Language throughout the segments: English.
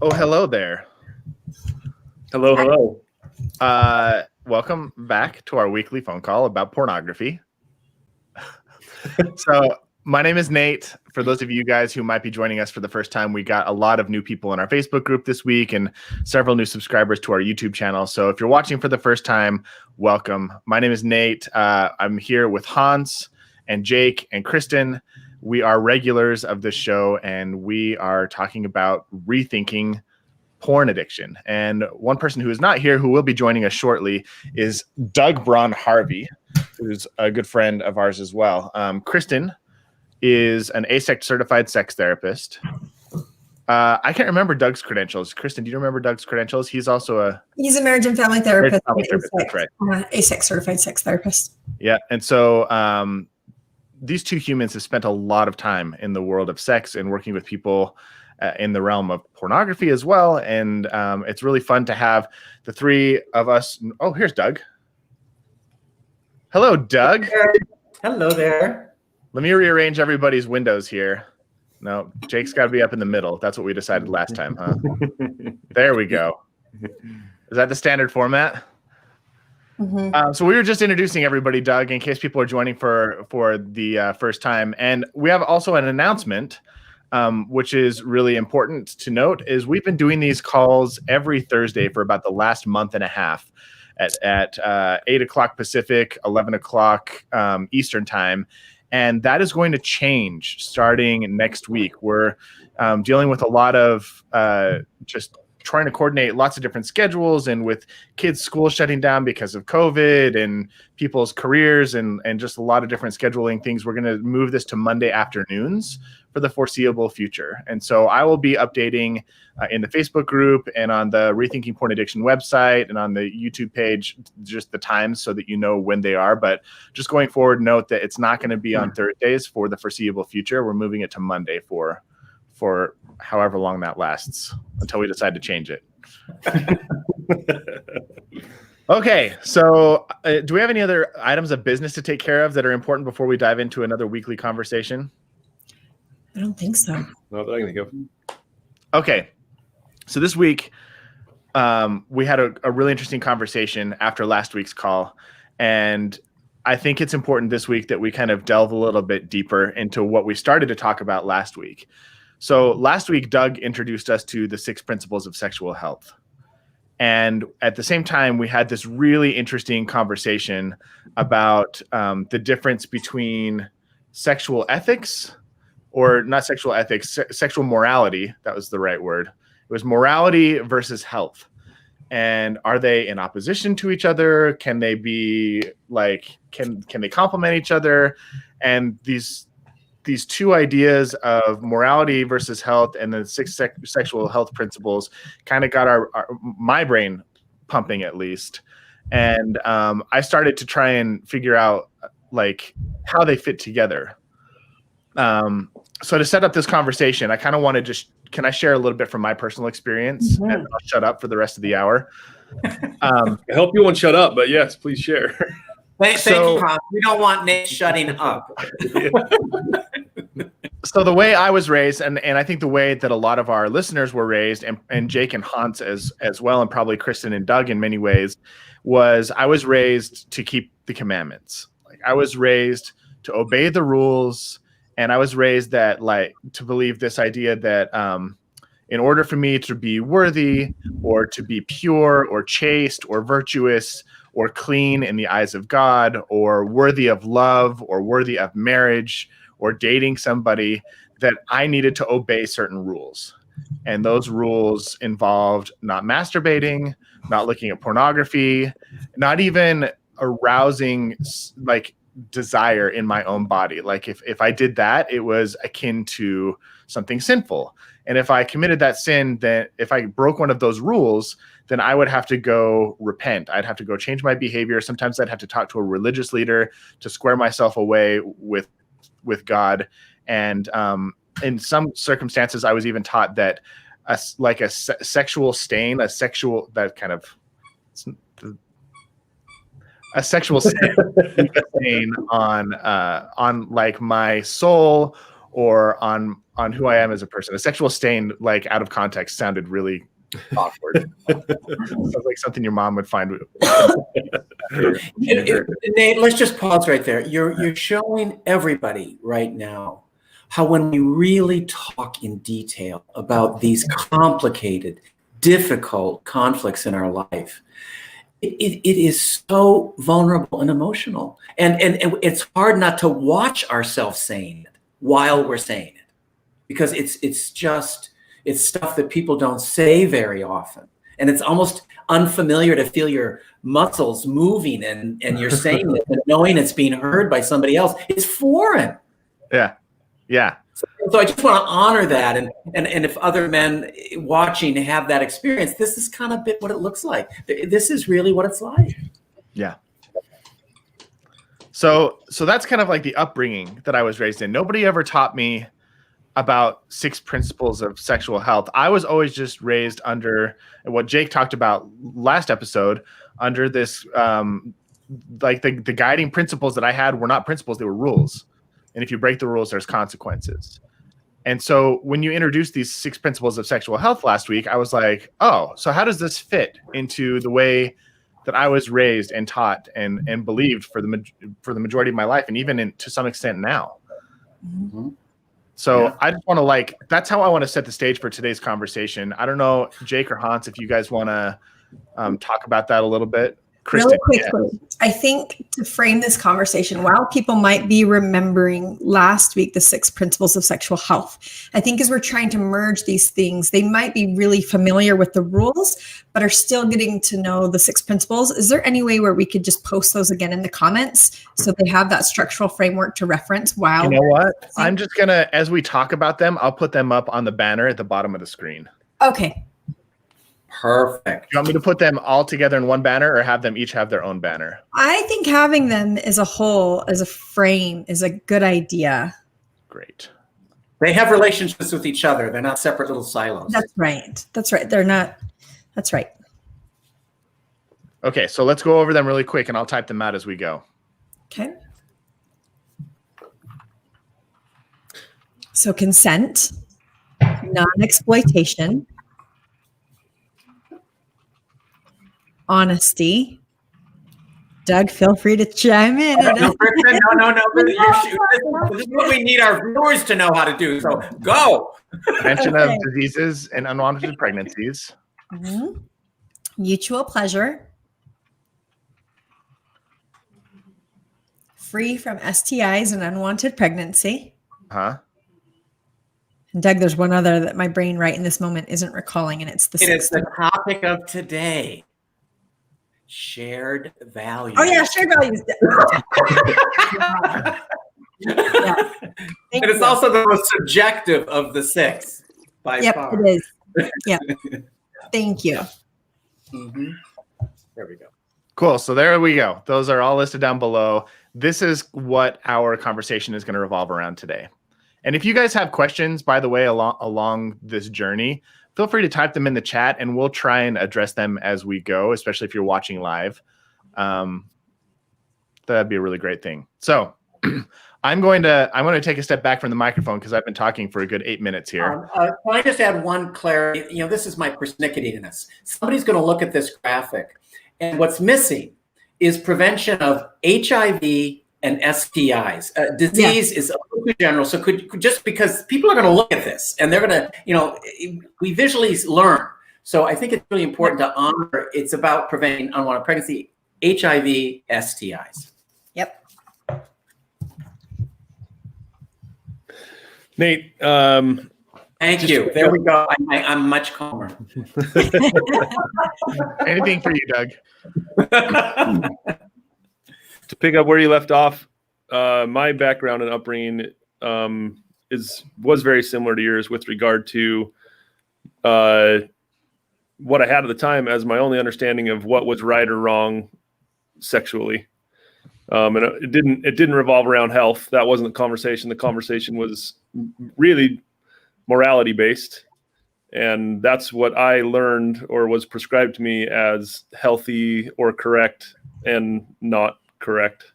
Oh, hello there. Hello. Welcome back to our weekly phone call about pornography. So my name is Nate. For those of you guys who might be joining us for the first time, we got a lot of new people in our Facebook group this week and several new subscribers to our YouTube channel. So if you're watching for the first time, welcome. My name is Nate. I'm here with Hans and Jake and Kristen. We are regulars of this show, and we are talking about rethinking porn addiction. And one person who is not here, who will be joining us shortly, is Doug Braun Harvey, who's a good friend of ours as well. Kristen is an ASEC certified sex therapist. I can't remember Doug's credentials. Kristen, do you remember Doug's credentials? He's also He's a marriage and family therapist. That's right. ASEC certified sex therapist. Yeah. And so these two humans have spent a lot of time in the world of sex and working with people in the realm of pornography as well. And it's really fun to have the three of us. Oh, here's Doug. Hello, Doug. Hello there. Let me rearrange everybody's windows here. No, Jake's got to be up in the middle. That's what we decided last time, huh? There we go. Is that the standard format? Mm-hmm. So we were just introducing everybody, Doug, in case people are joining for the first time. And we have also an announcement, which is really important to note, is we've been doing these calls every Thursday for about the last month and a half at 8 o'clock Pacific, 11 o'clock Eastern time. And that is going to change starting next week. We're dealing with a lot of just trying to coordinate lots of different schedules, and with kids' school shutting down because of COVID and people's careers and just a lot of different scheduling things, we're going to move this to Monday afternoons for the foreseeable future. And so I will be updating in the Facebook group and on the Rethinking Porn Addiction website and on the YouTube page just the times so that you know when they are. But just going forward, note that it's not going to be on Thursdays for the foreseeable future. We're moving it to Monday for however long that lasts until we decide to change it. Okay, so do we have any other items of business to take care of that are important before we dive into another weekly conversation? I don't think so. Not that I can think of. Okay, so this week we had a really interesting conversation after last week's call, and I think it's important this week that we kind of delve a little bit deeper into what we started to talk about last week. So last week, Doug introduced us to the 6 principles of sexual health. And at the same time, we had this really interesting conversation about the difference between sexual ethics, or not sexual ethics, sexual morality. That was the right word. It was morality versus health. And are they in opposition to each other? Can they be like, can they complement each other? And these two ideas of morality versus health and the 6 sexual health principles kind of got my brain pumping, at least. And I started to try and figure out like how they fit together. So to set up this conversation, I kind of want to can I share a little bit from my personal experience? Mm-hmm. And I'll shut up for the rest of the hour. I hope you won't shut up, but yes, please share. Thank you, Hans. We don't want Nate shutting up. So the way I was raised, and I think the way that a lot of our listeners were raised, and Jake and Hans as well, and probably Kristen and Doug in many ways, was I was raised to keep the commandments. Like I was raised to obey the rules, and I was raised that to believe this idea that in order for me to be worthy or to be pure or chaste or virtuous or clean in the eyes of God or worthy of love or worthy of marriage or dating somebody, that I needed to obey certain rules. And those rules involved not masturbating, not looking at pornography, not even arousing like desire in my own body. Like if I did that, it was akin to something sinful. And if I committed that sin, then if I broke one of those rules, then I would have to go repent. I'd have to go change my behavior. Sometimes I'd have to talk to a religious leader to square myself away with God. And in some circumstances, I was even taught that a sexual stain, a sexual stain on like my soul or on who I am as a person. A sexual stain, like out of context, sounded really awkward. Sounds like something your mom would find. Nate, let's just pause right there. You're showing everybody right now how when we really talk in detail about these complicated, difficult conflicts in our life, it is so vulnerable and emotional. And it's hard not to watch ourselves saying it while we're saying it, because it's stuff that people don't say very often. And it's almost unfamiliar to feel your muscles moving and you're saying it and knowing it's being heard by somebody else. It's foreign. Yeah. Yeah. So I just want to honor that. And if other men watching have that experience, this is kind of what it looks like. This is really what it's like. Yeah. So that's kind of like the upbringing that I was raised in. Nobody ever taught me about 6 principles of sexual health. I was always just raised under what Jake talked about last episode, under this, like the guiding principles that I had were not principles, they were rules. And if you break the rules, there's consequences. And so when you introduced these 6 principles of sexual health last week, I was like, oh, so how does this fit into the way that I was raised and taught and believed for the majority of my life, and even to some extent now? Mm-hmm. So Yeah. I just want to that's how I want to set the stage for today's conversation. I don't know, Jake or Hans, if you guys want to talk about that a little bit. Kristen, really quickly, I think to frame this conversation, while people might be remembering last week the 6 principles of sexual health, I think as we're trying to merge these things, they might be really familiar with the rules, but are still getting to know the 6 principles. Is there any way where we could just post those again in the comments so they have that structural framework to reference? While you know what? I'm just going to, as we talk about them, I'll put them up on the banner at the bottom of the screen. Okay. Perfect. You want me to put them all together in one banner, or have them each have their own banner? I think having them as a whole, as a frame, is a good idea. Great. They have relationships with each other. They're not separate little silos. That's right. That's right. They're not. That's right. Okay, so let's go over them really quick, and I'll type them out as we go. Okay. So consent, non-exploitation, honesty. Doug, feel free to chime in. No. This is what we need our viewers to know how to do. So go. Prevention of diseases and unwanted pregnancies. Mm-hmm. Mutual pleasure. Free from STIs and unwanted pregnancy. Huh? And Doug, there's one other that my brain right in this moment isn't recalling, and it's It is the topic of today. Shared values. Oh yeah, shared values. Yeah. And it's also the most subjective of the 6 by far. It is. Yep. Thank you. Mm-hmm. There we go. Cool. So there we go. Those are all listed down below. This is what our conversation is going to revolve around today. And if you guys have questions, by the way, along this journey, feel free to type them in the chat, and we'll try and address them as we go, especially if you're watching live. That'd be a really great thing. So I'm going to take a step back from the microphone because I've been talking for a good 8 minutes here. Can I just add one clarity? This is my persnicketyness. Somebody's going to look at this graphic, and what's missing is prevention of HIV and STIs. Disease is a little too general. So just because people are going to look at this and they're going to, we visually learn. So I think it's really important to honor it's about preventing unwanted pregnancy, HIV, STIs. Yep. Nate, Thank you. There we go. I'm much calmer. Anything for you, Doug? to pick up where you left off, my background and upbringing was very similar to yours with regard to what I had at the time as my only understanding of what was right or wrong sexually. And it didn't revolve around health. That wasn't the conversation. The conversation was really morality based. And that's what I learned or was prescribed to me as healthy or correct and not correct.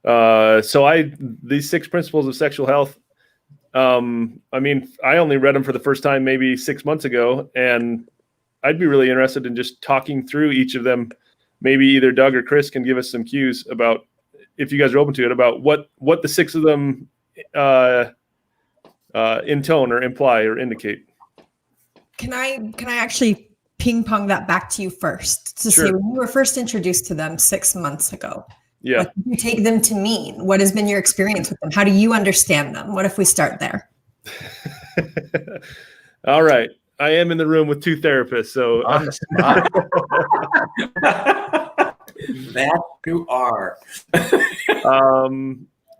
So these 6 principles of sexual health, I mean, I only read them for the first time maybe 6 months ago, and I'd be really interested in just talking through each of them. Maybe either Doug or Chris can give us some cues about, if you guys are open to it, about what the 6 of them intone or imply or indicate. Can I actually ping pong that back to you first to Sure. say, when you were first introduced to them 6 months ago, yeah, what do you take them to mean? What has been your experience with them? How do you understand them? What if we start there? All right. I am in the room with 2 therapists, so On the spot. That you are.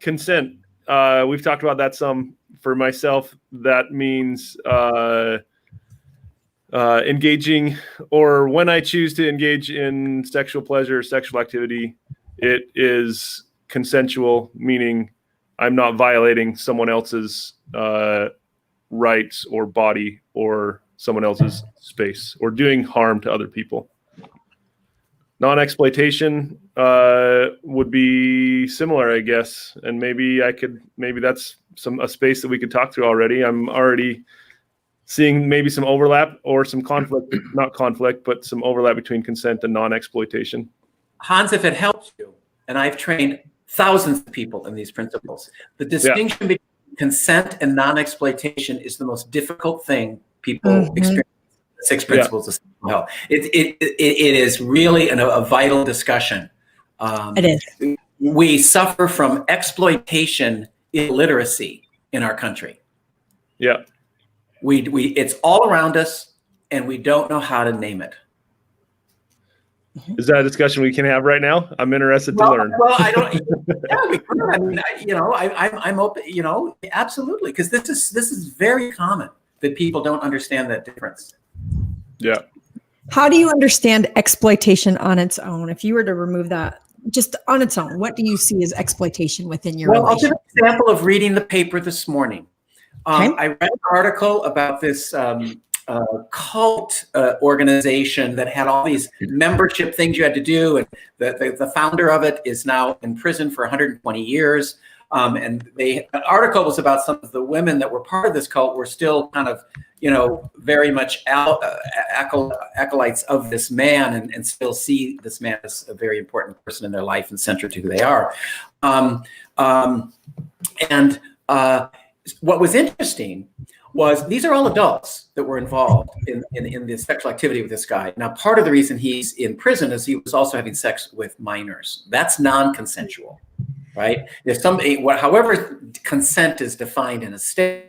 Consent. We've talked about that some. For myself, that means engaging, or when I choose to engage in sexual pleasure, sexual activity, it is consensual, meaning I'm not violating someone else's rights or body or someone else's space or doing harm to other people. Non-exploitation would be similar, I guess, and maybe that's a space that we could talk through already. I'm already seeing maybe some overlap or some conflict, not conflict, but some overlap between consent and non-exploitation. Hans, if it helps you, and I've trained thousands of people in these principles, the distinction between consent and non-exploitation is the most difficult thing people experience. 6 principles of sexual health. It is really a vital discussion. It is. We suffer from exploitation illiteracy in our country. Yeah. It's all around us, and we don't know how to name it. Is that a discussion we can have right now? I'm interested to learn. Well, I don't. Yeah, we could. I mean, I'm open. Absolutely, because this is very common that people don't understand that difference. Yeah. How do you understand exploitation on its own? If you were to remove that just on its own, what do you see as exploitation within your I'll give relationship? an example of reading the paper this morning. I read an article about this cult organization that had all these membership things you had to do, and the founder of it is now in prison for 120 years. And an article was about some of the women that were part of this cult were still kind of, very much acolytes of this man, and still see this man as a very important person in their life and central to who they are. What was interesting was these are all adults that were involved in this sexual activity with this guy. Now, part of the reason he's in prison is he was also having sex with minors. That's non-consensual, right? If somebody, however consent is defined in a state,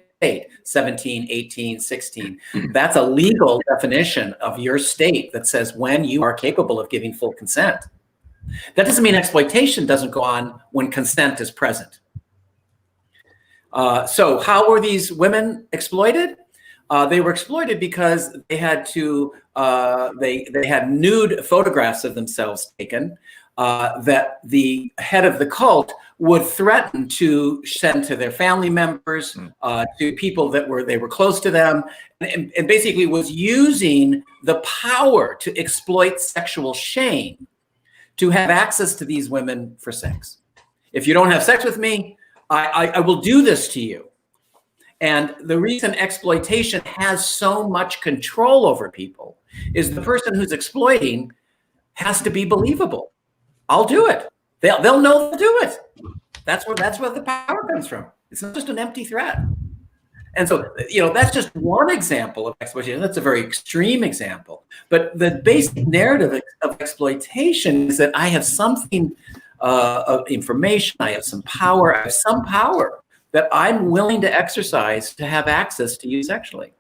17, 18, 16, that's a legal definition of your state that says when you are capable of giving full consent. That doesn't mean exploitation doesn't go on when consent is present. So how were these women exploited? They were exploited because they had to, they had nude photographs of themselves taken that the head of the cult would threaten to send to their family members, to people that they were close to them, and basically was using the power to exploit sexual shame to have access to these women for sex. If you don't have sex with me, I will do this to you. And the reason exploitation has so much control over people is the person who's exploiting has to be believable. I'll do it. They'll know to do it. That's where the power comes from. It's not just an empty threat. And so, that's just one example of exploitation. That's a very extreme example. But the basic narrative of exploitation is that I have something of information, I have some power that I'm willing to exercise to have access to you sexually.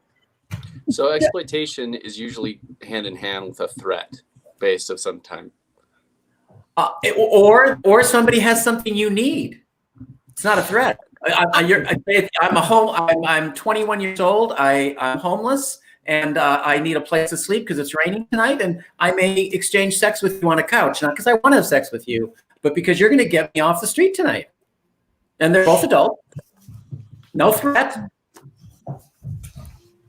So exploitation is usually hand in hand with a threat based of some time. Or somebody has something you need. It's not a threat. I'm 21 years old. I'm homeless, and I need a place to sleep because it's raining tonight. And I may exchange sex with you on a couch, not because I want to have sex with you, but because you're going to get me off the street tonight. And they're both adults. No threat.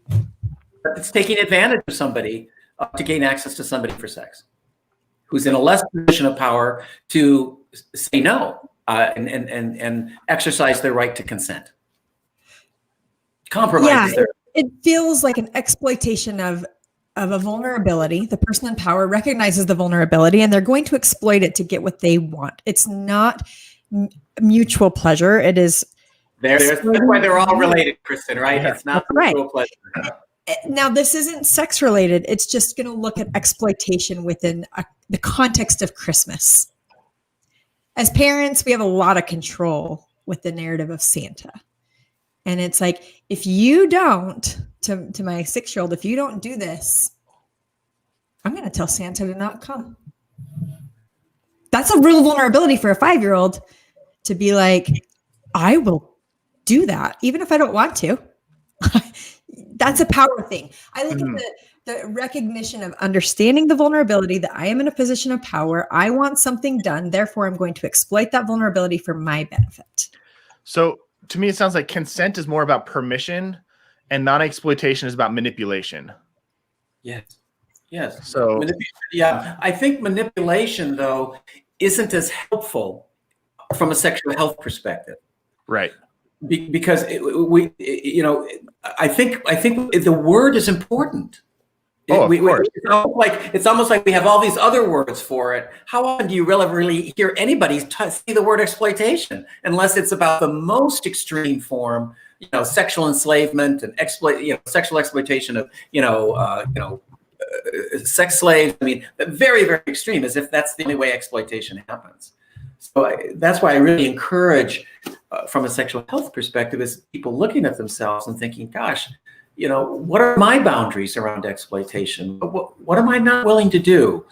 But it's taking advantage of somebody to gain access to somebody for sex, who's in a less position of power to say no and exercise their right to consent. Compromise Yeah, is there. it feels like an exploitation of a vulnerability. The person in power recognizes the vulnerability and they're going to exploit it to get what they want. It's not mutual pleasure. It is. That's why they're all related, Kristen, right? Yeah. It's not Right. mutual pleasure. Now, this isn't sex related. It's just going to look at exploitation within the context of Christmas. As parents, we have a lot of control with the narrative of Santa. And it's like, if you don't, to my 6-year-old, if you don't do this, I'm going to tell Santa to not come. That's a real vulnerability for a 5-year-old to be like, I will do that, even if I don't want to. That's a power thing. I look at the recognition of understanding the vulnerability that I am in a position of power. I want something done. Therefore, I'm going to exploit that vulnerability for my benefit. So to me, it sounds like consent is more about permission and non-exploitation is about manipulation. Yes. Yes. So Yeah. I think manipulation, though, isn't as helpful from a sexual health perspective. right. Because I think the word is important. Oh, of course. It's almost like we have all these other words for it. How often do you really hear anybody say the word exploitation, unless it's about the most extreme form, sexual enslavement and sexual exploitation of sex slaves. I mean, very, very extreme, as if that's the only way exploitation happens. So that's why I really encourage, from a sexual health perspective, is people looking at themselves and thinking, gosh, what are my boundaries around exploitation? What am I not willing to do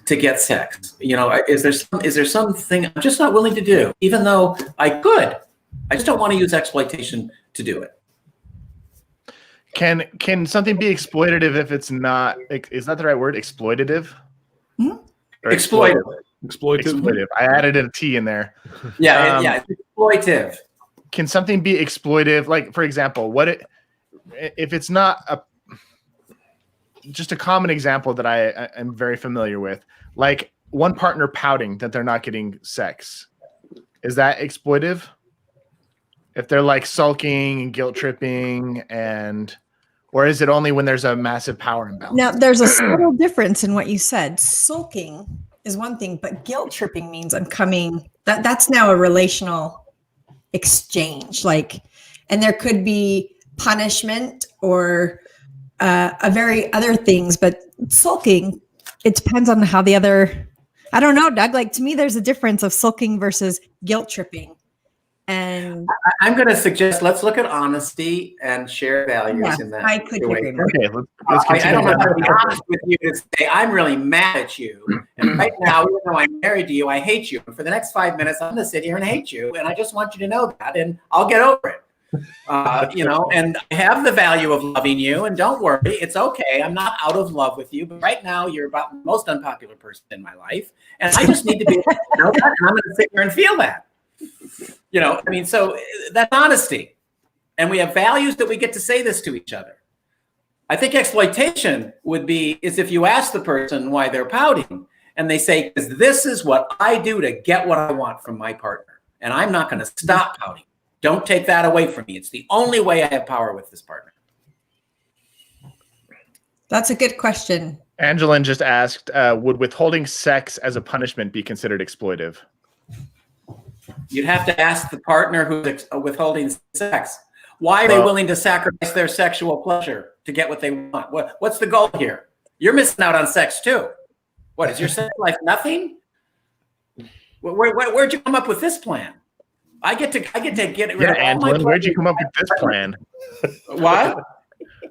to get sex? Is there something I'm just not willing to do, even though I could? I just don't want to use exploitation to do it. Can something be exploitative if it's not? Is that the right word? Exploitative? Or Exploitive. Exploitive. I added a T in there. Yeah, it's exploitive. Can something be exploitive? Like, for example, if it's not just a common example that I am very familiar with, like one partner pouting that they're not getting sex. Is that exploitive? If they're like sulking and guilt tripping or is it only when there's a massive power imbalance? Now, there's a subtle difference in what you said. Sulking is one thing, but guilt tripping means I'm coming. That's now a relational exchange. And there could be punishment or a very other things, but sulking, it depends on how the other. I don't know, Doug. To me, there's a difference of sulking versus guilt tripping. And I'm going to suggest let's look at honesty and shared values in that. I could agree more. Okay, let's continue. I don't know how to be honest with you to say I'm really mad at you, and right now, even though I'm married to you, I hate you. And for the next 5 minutes, I'm going to sit here and hate you, and I just want you to know that, and I'll get over it. And I have the value of loving you, and don't worry, it's okay. I'm not out of love with you, but right now, you're about the most unpopular person in my life, and I just need to be able to know that, and I'm going to sit here and feel that. So that's honesty. And we have values that we get to say this to each other. I think exploitation is if you ask the person why they're pouting and they say, because this is what I do to get what I want from my partner. And I'm not going to stop pouting. Don't take that away from me. It's the only way I have power with this partner. That's a good question. Angelin just asked, would withholding sex as a punishment be considered exploitive? You'd have to ask the partner who's withholding sex. Why are they willing to sacrifice their sexual pleasure to get what they want? What's the goal here? You're missing out on sex too. What, is your sex life nothing? Where'd you come up with this plan? I get to get rid of all my Angelin, where'd you come up with this plan? What?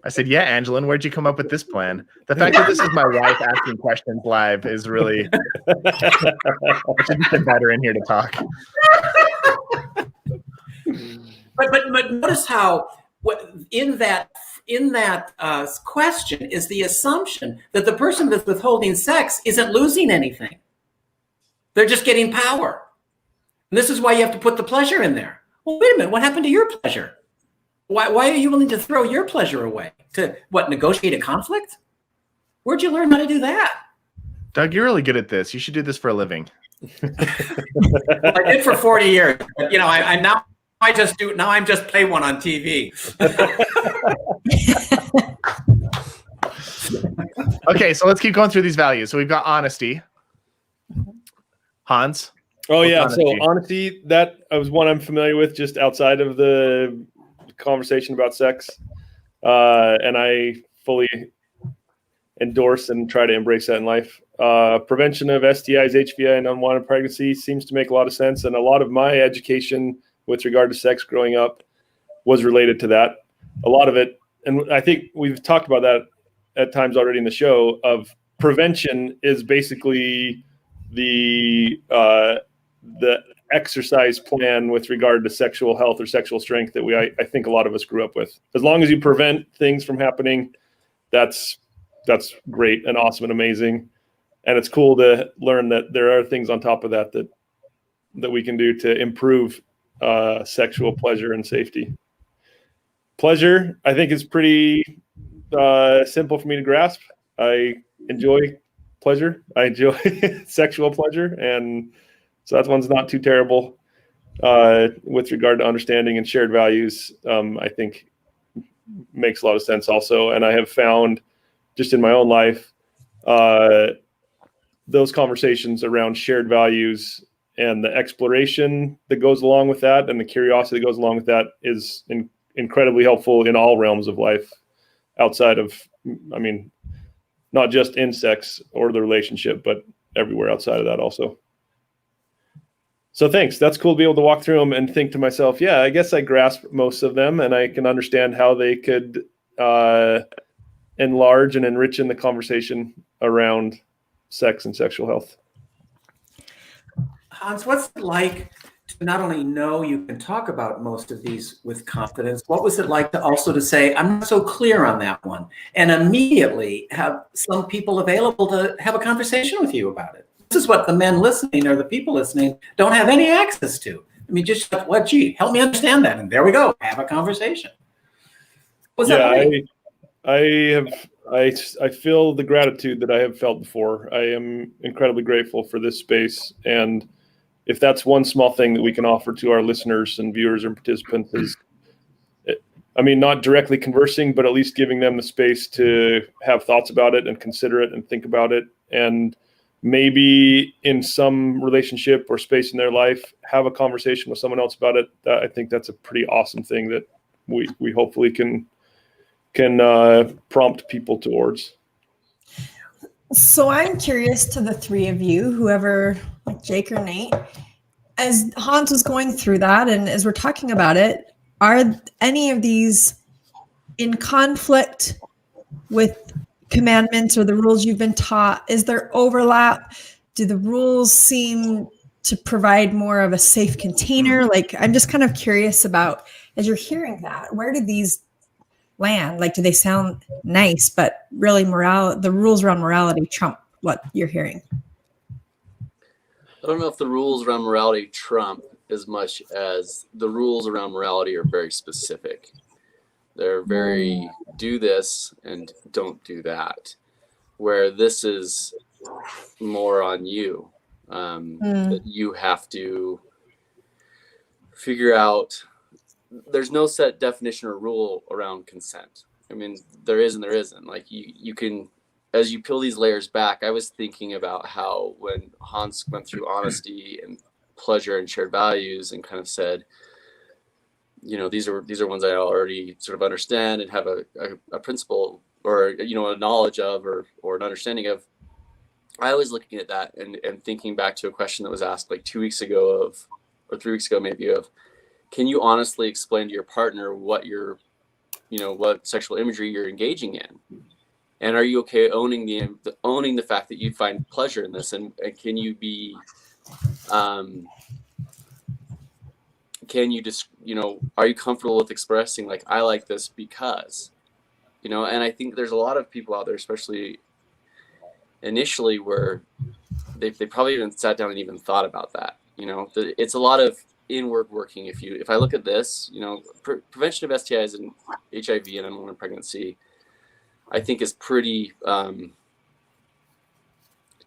I said, yeah, Angelin, where'd you come up with this plan? The fact that this is my wife asking questions live is really I should get better in here to talk. But notice how in that question is the assumption that the person that's withholding sex isn't losing anything. They're just getting power. And this is why you have to put the pleasure in there. Well, wait a minute, what happened to your pleasure? Why are you willing to throw your pleasure away? To negotiate a conflict? Where'd you learn how to do that? Doug, you're really good at this. You should do this for a living. I did for 40 years. I'm now I'm just play one on TV. Okay, so let's keep going through these values. So we've got honesty. Hans? Oh, What's yeah. honesty? So honesty, that was one I'm familiar with just outside of the conversation about sex. And I fully endorse and try to embrace that in life. Prevention of STIs, HPI, and unwanted pregnancy seems to make a lot of sense. And a lot of my education with regard to sex growing up was related to that. A lot of it, and I think we've talked about that at times already in the show, of prevention is basically the exercise plan with regard to sexual health or sexual strength that I think a lot of us grew up with. As long as you prevent things from happening, that's great and awesome and amazing. And it's cool to learn that there are things on top of that we can do to improve sexual pleasure and safety. Pleasure, I think, is pretty simple for me to grasp. I enjoy pleasure. I enjoy sexual pleasure. And so that one's not too terrible. With regard to understanding and shared values, I think makes a lot of sense also. And I have found just in my own life, those conversations around shared values and the exploration that goes along with that and the curiosity that goes along with that is incredibly helpful in all realms of life outside of, I mean, not just in sex or the relationship, but everywhere outside of that also. So thanks. That's cool to be able to walk through them and think to myself, yeah, I guess I grasp most of them and I can understand how they could enlarge and enrich in the conversation around sex and sexual health. Hans, what's it like to not only know you can talk about most of these with confidence, what was it like to also to say, I'm not so clear on that one, and immediately have some people available to have a conversation with you about it? This is what the men listening or the people listening don't have any access to. I mean, just what, gee, help me understand that. And there we go, have a conversation. What's that like? I feel the gratitude that I have felt before. I am incredibly grateful for this space. And if that's one small thing that we can offer to our listeners and viewers and participants is, I mean, not directly conversing, but at least giving them the space to have thoughts about it and consider it and think about it. And maybe in some relationship or space in their life, have a conversation with someone else about it. I think that's a pretty awesome thing that we hopefully can prompt people towards. So I'm curious to the three of you, whoever, like Jake or Nate, as Hans was going through that and as we're talking about it, are any of these in conflict with commandments or the rules you've been taught? Is there overlap? Do the rules seem to provide more of a safe container? Like, I'm just kind of curious about, as you're hearing that, where do these land? Like, do they sound nice, but really the rules around morality trump what you're hearing? I don't know if the rules around morality trump as much as the rules around morality are very specific. They're very do this and don't do that, where this is more on you. That you have to figure out. There's no set definition or rule around consent. I mean, there is and there isn't. Like you can, as you peel these layers back, I was thinking about how when Hans went through honesty and pleasure and shared values and kind of said, you know, these are ones I already sort of understand and have a principle or, you know, a knowledge of or an understanding of. I was looking at that and thinking back to a question that was asked like 2 weeks ago or 3 weeks ago, maybe, of, can you honestly explain to your partner what what sexual imagery you're engaging in? And are you okay owning the fact that you find pleasure in this? And can you be, are you comfortable with expressing like, I like this because, and I think there's a lot of people out there, especially initially, where they probably even sat down and even thought about that. It's a lot of inward working. If I look at this, prevention of STIs and HIV and unwanted pregnancy, I think is pretty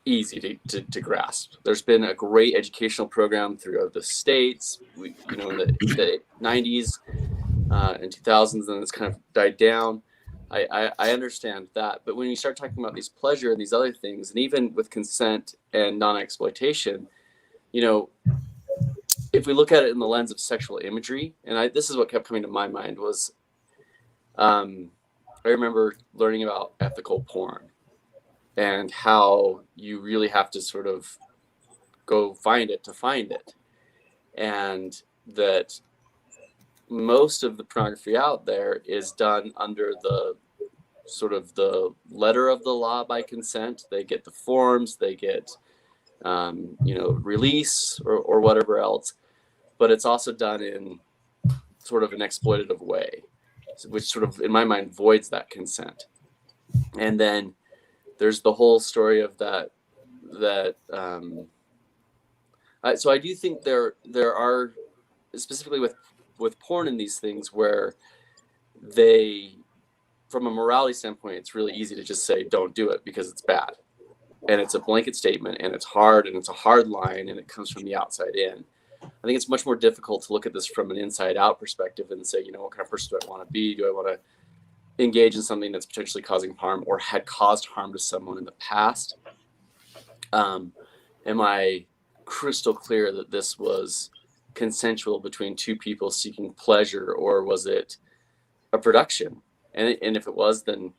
easy to grasp. There's been a great educational program throughout the States, in the 90s and 2000s, and it's kind of died down. I understand that. But when you start talking about these pleasure and these other things, and even with consent and non-exploitation, if we look at it in the lens of sexual imagery, and this is what kept coming to my mind was, I remember learning about ethical porn and how you really have to sort of go find it to find it. And that most of the pornography out there is done under the sort of the letter of the law by consent. They get the forms, they get, release or whatever else, but it's also done in sort of an exploitative way, which sort of, in my mind, voids that consent. And then there's the whole story of that. So I do think there are, specifically with porn and these things, where they, from a morality standpoint, it's really easy to just say don't do it because it's bad, and it's a blanket statement, and it's hard, and it's a hard line, and it comes from the outside in. I think it's much more difficult to look at this from an inside out perspective and say, what kind of person do I want to be? Do I want to engage in something that's potentially causing harm or had caused harm to someone in the past? Am I crystal clear that this was consensual between two people seeking pleasure, or was it a production? And if it was, then,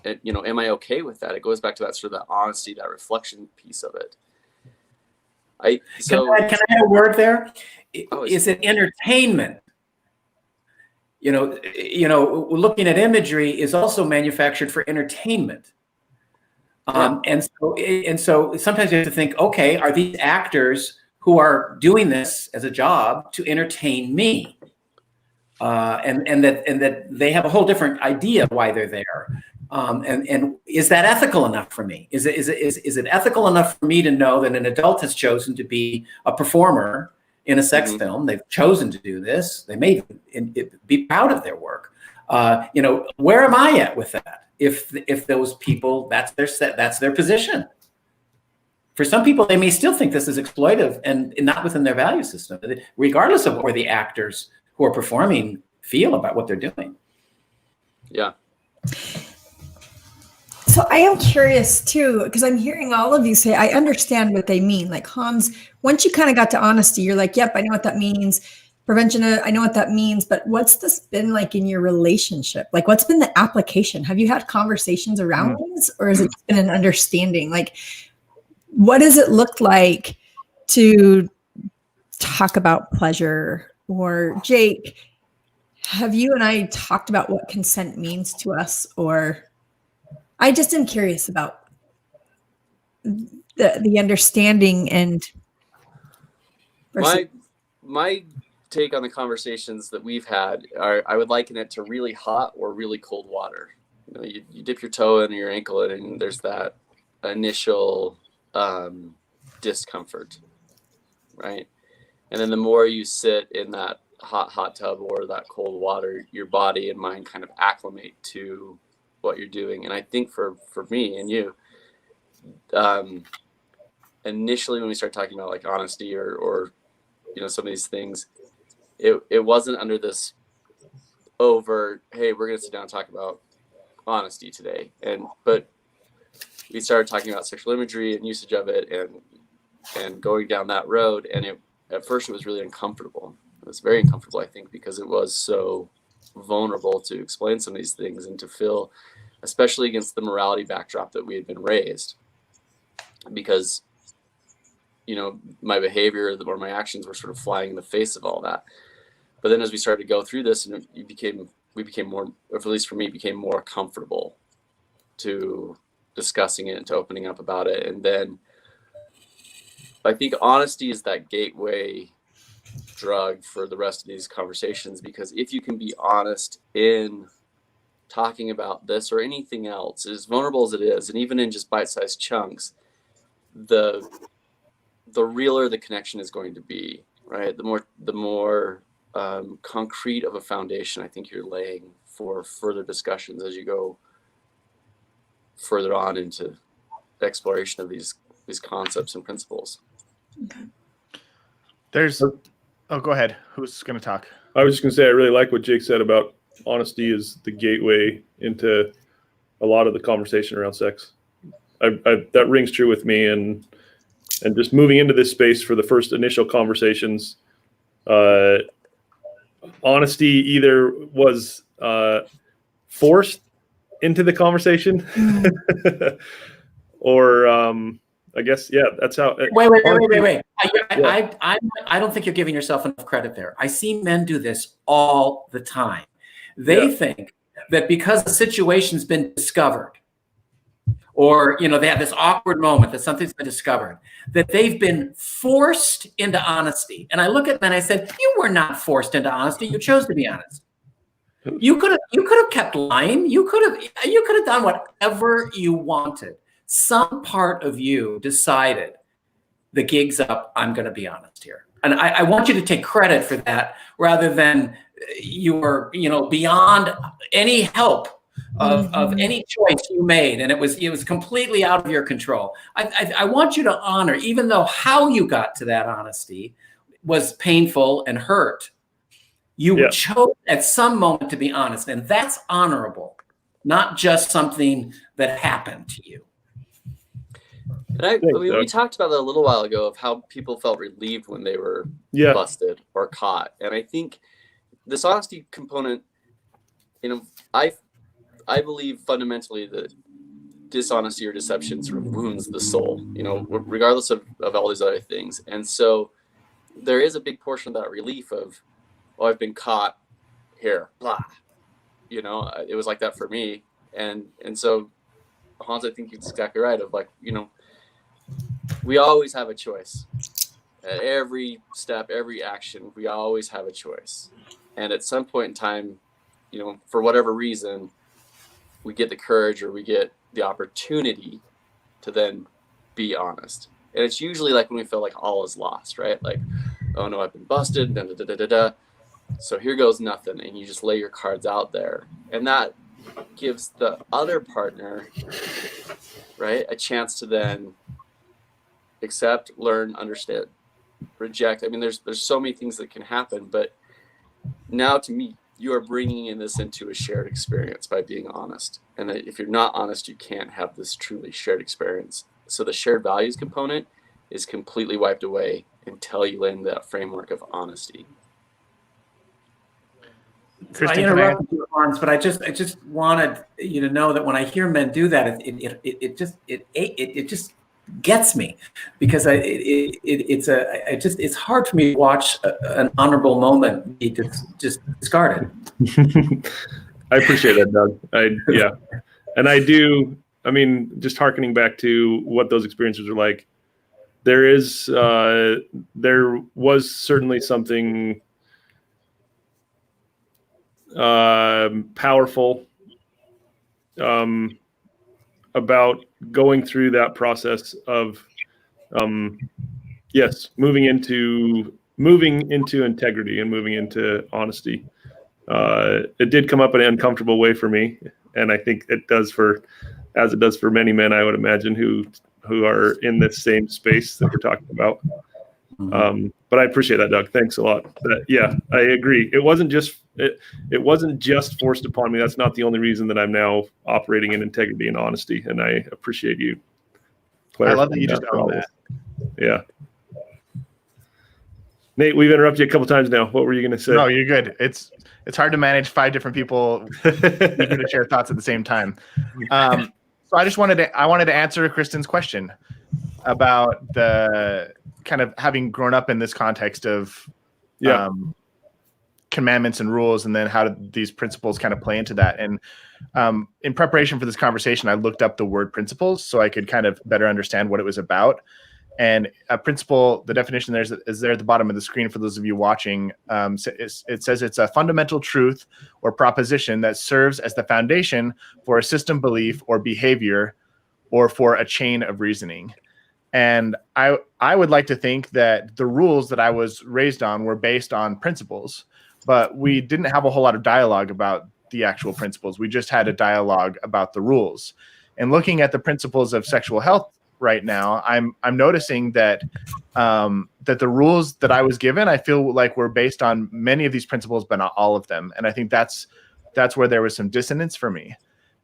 am I okay with that? It goes back to that sort of that honesty, that reflection piece of it. Can I add a word there? Is it entertainment? Looking at imagery is also manufactured for entertainment. And so sometimes you have to think, okay, are these actors who are doing this as a job to entertain me? And that they have a whole different idea of why they're there. And is that ethical enough for me? Is it ethical enough for me to know that an adult has chosen to be a performer in a sex film? They've chosen to do this. They may be proud of their work. Where am I at with that? If those people, that's their position. For some people, they may still think this is exploitive and not within their value system, regardless of where the actors who are performing feel about what they're doing. Yeah. So I am curious too, because I'm hearing all of you say, I understand what they mean. Like Hans, once you kind of got to honesty, you're like, yep, I know what that means. Prevention, I know what that means. But what's this been like in your relationship? Like, what's been the application? Have you had conversations around this, or has it been an understanding? Like, what does it look like to talk about pleasure? Or Jake, have you and I talked about what consent means to us? Or I just am curious about the understanding and my take on the conversations that we've had are, I would liken it to really hot or really cold water. You dip your toe in or your ankle in, and there's that initial discomfort, right? And then the more you sit in that hot tub or that cold water, your body and mind kind of acclimate to what you're doing. And I think for me and you, initially when we start talking about like honesty or some of these things, it wasn't under this overt, hey, we're going to sit down and talk about honesty today. But we started talking about sexual imagery and usage of it and going down that road. And at first it was really uncomfortable. It was very uncomfortable, I think, because it was so vulnerable to explain some of these things and to feel, especially against the morality backdrop that we had been raised, because, my behavior or my actions were sort of flying in the face of all that. But then as we started to go through this, and we became more, or at least for me, became more comfortable to discussing it and to opening up about it. And then I think honesty is that gateway drug for the rest of these conversations, because if you can be honest in talking about this or anything else, as vulnerable as it is, and even in just bite-sized chunks, the realer the connection is going to be, right? The more concrete of a foundation I think you're laying for further discussions as you go further on into exploration of these concepts and principles. There's, oh, go ahead. Who's going to talk? I was just going to say, I really like what Jake said about honesty is the gateway into a lot of the conversation around sex. That rings true with me, and just moving into this space for the first initial conversations, honesty either was forced into the conversation, or I guess, yeah, that's how. Wait. I don't think you're giving yourself enough credit there. I see men do this all the time. They think that because the situation's been discovered, or they have this awkward moment that something's been discovered, that they've been forced into honesty. And I look at men, I said, you were not forced into honesty. You chose to be honest. You could have kept lying. You could have done whatever you wanted. Some part of you decided the gig's up. I'm going to be honest here. And I want you to take credit for that, rather than you were, beyond any help of any choice you made, and it was completely out of your control. I want you to honor, even though how you got to that honesty was painful and hurt, you chose at some moment to be honest, and that's honorable, not just something that happened to you. And we talked about that a little while ago, of how people felt relieved when they were busted or caught. And I think this honesty component, I believe fundamentally that dishonesty or deception sort of wounds the soul, regardless of all these other things. And so there is a big portion of that relief of, oh, I've been caught here, blah. It was like that for me. And so, Hans, I think it's exactly right, of like, we always have a choice. At every step, every action, we always have a choice. And at some point in time, for whatever reason, we get the courage or we get the opportunity to then be honest. And it's usually like when we feel like all is lost, right? Like, oh no, I've been busted, da, da, da, da, da, da. So here goes nothing. And you just lay your cards out there. And that gives the other partner, right, a chance to then accept, learn, understand, reject. I mean, there's so many things that can happen, but now to me, you are bringing into a shared experience by being honest. And that if you're not honest, you can't have this truly shared experience. So the shared values component is completely wiped away until you land that framework of honesty. Kristen, I interrupted you, Hans, but I just wanted you to know that when I hear men do that, it just gets me, because it's hard for me to watch an honorable moment be just discarded. I appreciate that, Doug. And I do. I mean, just hearkening back to what those experiences are like, there was certainly something powerful about going through that process of moving into integrity and moving into honesty. It did come up in an uncomfortable way for me, and I think it does as it does for many men, I would imagine, who are in this same space that we're talking about. But I appreciate that, Doug. Thanks a lot. I agree. It wasn't just forced upon me. That's not the only reason that I'm now operating in integrity and honesty. And I appreciate you. I love that you just owned that. Yeah. Nate, we've interrupted you a couple times now. What were you going to say? No, you're good. It's hard to manage 5 different people eager to share thoughts at the same time. So I wanted to answer Kristen's question about the kind of having grown up in this context of commandments and rules, and then how did these principles kind of play into that. And in preparation for this conversation, I looked up the word principles so I could kind of better understand what it was about. And a principle, the definition there is there at the bottom of the screen for those of you watching. It says it's a fundamental truth or proposition that serves as the foundation for a system belief or behavior, or for a chain of reasoning. And I would like to think that the rules that I was raised on were based on principles, but we didn't have a whole lot of dialogue about the actual principles. We just had a dialogue about the rules. And looking at the principles of sexual health right now, I'm noticing that that the rules that I was given, I feel like were based on many of these principles, but not all of them. And I think that's where there was some dissonance for me.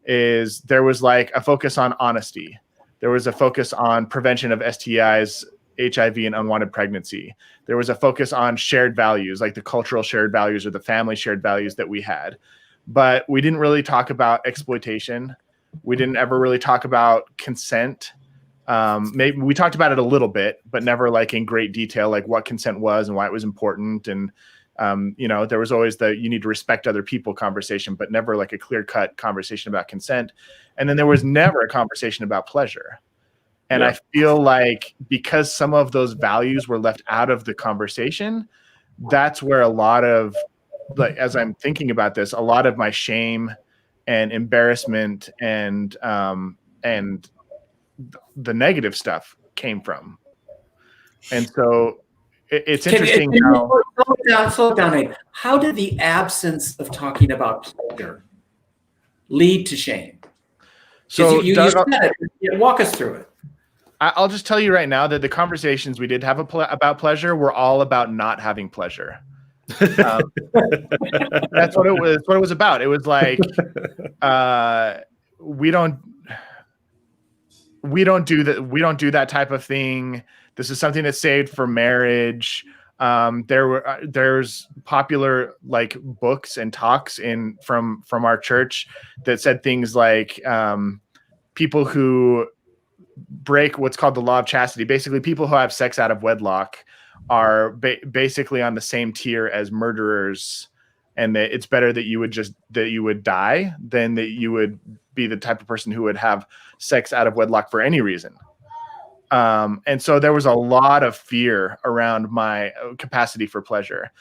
Is there was like a focus on honesty, there was a focus on prevention of STIs, HIV, and unwanted pregnancy. There was a focus on shared values, like the cultural shared values or the family shared values that we had. But we didn't really talk about exploitation. We didn't ever really talk about consent. Maybe we talked about it a little bit, but never like in great detail, like what consent was and why it was important. And, there was always the you need to respect other people conversation, but never like a clear-cut conversation about consent. And then there was never a conversation about pleasure. And I feel like because some of those values were left out of the conversation, that's where a lot of, like, as I'm thinking about this, a lot of my shame and embarrassment and the negative stuff came from. And so it's interesting how. Slow down, Nate. How did the absence of talking about pleasure lead to shame? So you Doug, said it. Walk us through it. I'll just tell you right now that the conversations we did have about pleasure were all about not having pleasure. That's what it was. What it was about. It was like we don't do that. We don't do that type of thing. This is something that's saved for marriage. There's popular like books and talks from our church that said things like people who break what's called the Law of Chastity. Basically, people who have sex out of wedlock are basically on the same tier as murderers, and that it's better that you would die than that you would be the type of person who would have sex out of wedlock for any reason. And so there was a lot of fear around my capacity for pleasure.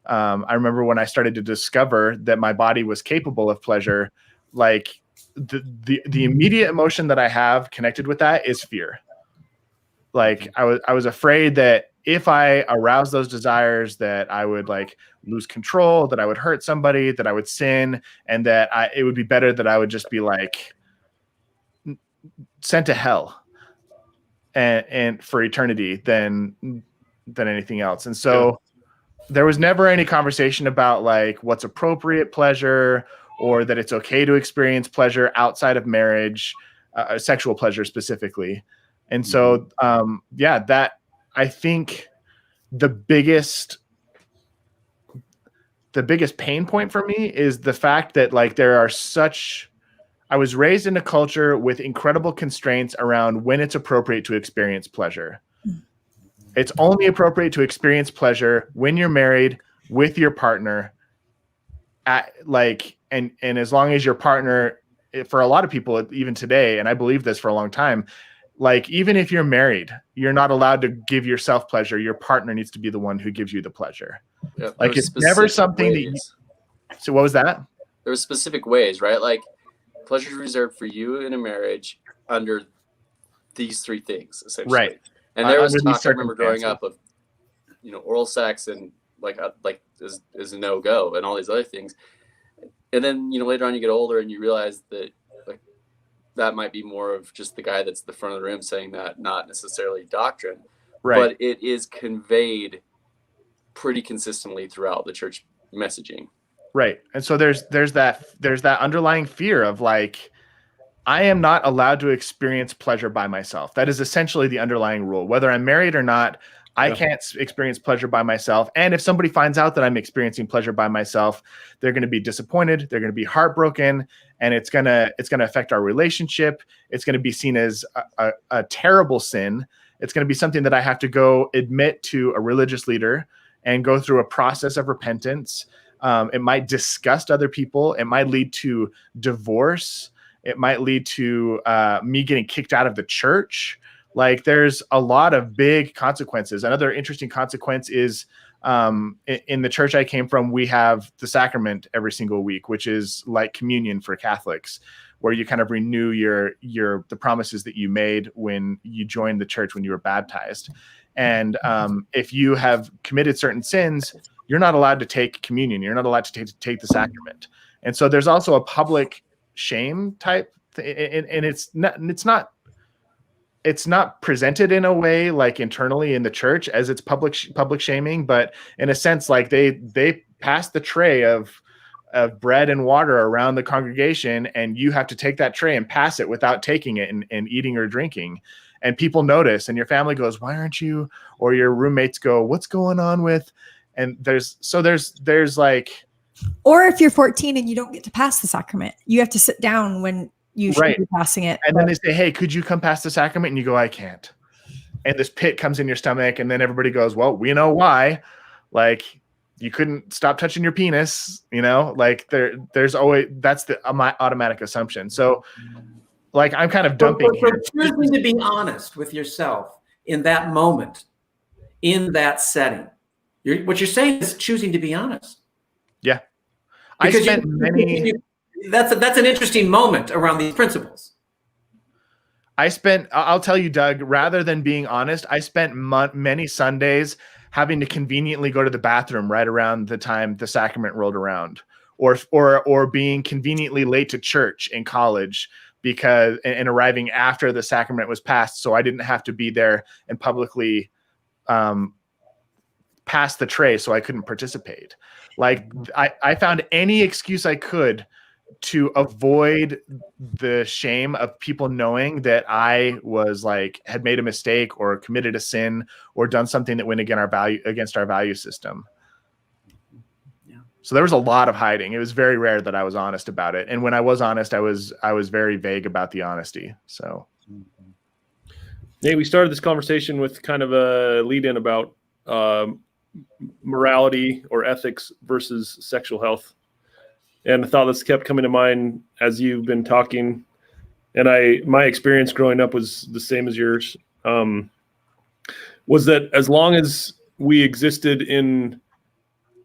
I remember when I started to discover that my body was capable of pleasure, like the immediate emotion that I have connected with that is fear. Like I was afraid that if I aroused those desires, that I would like lose control, that I would hurt somebody, that I would sin, and that it would be better that I would just be like sent to hell and for eternity than anything else. And so there was never any conversation about like what's appropriate pleasure, or that it's okay to experience pleasure outside of marriage, sexual pleasure specifically. And so, that I think the biggest pain point for me is the fact that like I was raised in a culture with incredible constraints around when it's appropriate to experience pleasure. It's only appropriate to experience pleasure when you're married with your partner, and as long as your partner, for a lot of people, even today, and I believe this for a long time, like even if you're married, you're not allowed to give yourself pleasure. Your partner needs to be the one who gives you the pleasure. Yeah, like it's never something ways. So what was that? There were specific ways, right? Like pleasure is reserved for you in a marriage under these three things, essentially. Right. And there was talk, I remember growing up, of oral sex and like is a no-go and all these other things. And then later on you get older and you realize that like that might be more of just the guy that's the front of the room saying that, not necessarily doctrine. Right. But it is conveyed pretty consistently throughout the church messaging. Right. And so there's that underlying fear of like, I am not allowed to experience pleasure by myself. That is essentially the underlying rule. Whether I'm married or not, I can't experience pleasure by myself. And if somebody finds out that I'm experiencing pleasure by myself, they're going to be disappointed. They're going to be heartbroken, and it's going to affect our relationship. It's going to be seen as a terrible sin. It's going to be something that I have to go admit to a religious leader and go through a process of repentance. It might disgust other people. It might lead to divorce. It might lead to me getting kicked out of the church. Like there's a lot of big consequences. Another interesting consequence is in the church I came from, we have the sacrament every single week, which is like communion for Catholics, where you kind of renew the promises that you made when you joined the church, when you were baptized. And if you have committed certain sins, you're not allowed to take communion. You're not allowed to take the sacrament. And so there's also a public shame type, and it's not it's not presented in a way like internally in the church as it's public shaming, but in a sense, like they pass the tray of bread and water around the congregation, and you have to take that tray and pass it without taking it and eating or drinking. And people notice, and your family goes, "Why aren't you?" Or your roommates go, "What's going on with?" And there's like, or if you're 14 and you don't get to pass the sacrament, you have to sit down when you should be passing it. And then they say, "Hey, could you come pass the sacrament?" And you go, "I can't." And this pit comes in your stomach, and then everybody goes, "Well, we know why. Like, you couldn't stop touching your penis, you know." Like there's always, that's the automatic assumption. So, like, I'm kind of dumping. But choosing to be honest with yourself in that moment, in that setting, what you're saying is choosing to be honest. Yeah, because I spent many. That's an interesting moment around these principles. I'll tell you, Doug, rather than being honest, I spent many Sundays having to conveniently go to the bathroom right around the time the sacrament rolled around, or being conveniently late to church in college because and arriving after the sacrament was passed, so I didn't have to be there and publicly pass the tray, so I couldn't participate. Like I found any excuse I could to avoid the shame of people knowing that I was like, had made a mistake or committed a sin or done something that went against our value system. Yeah. So there was a lot of hiding. It was very rare that I was honest about it. And when I was honest, I was very vague about the honesty. So. Nate, we started this conversation with kind of a lead in about morality or ethics versus sexual health. And I thought this kept coming to mind as you've been talking. And my experience growing up was the same as yours. Was that as long as we existed in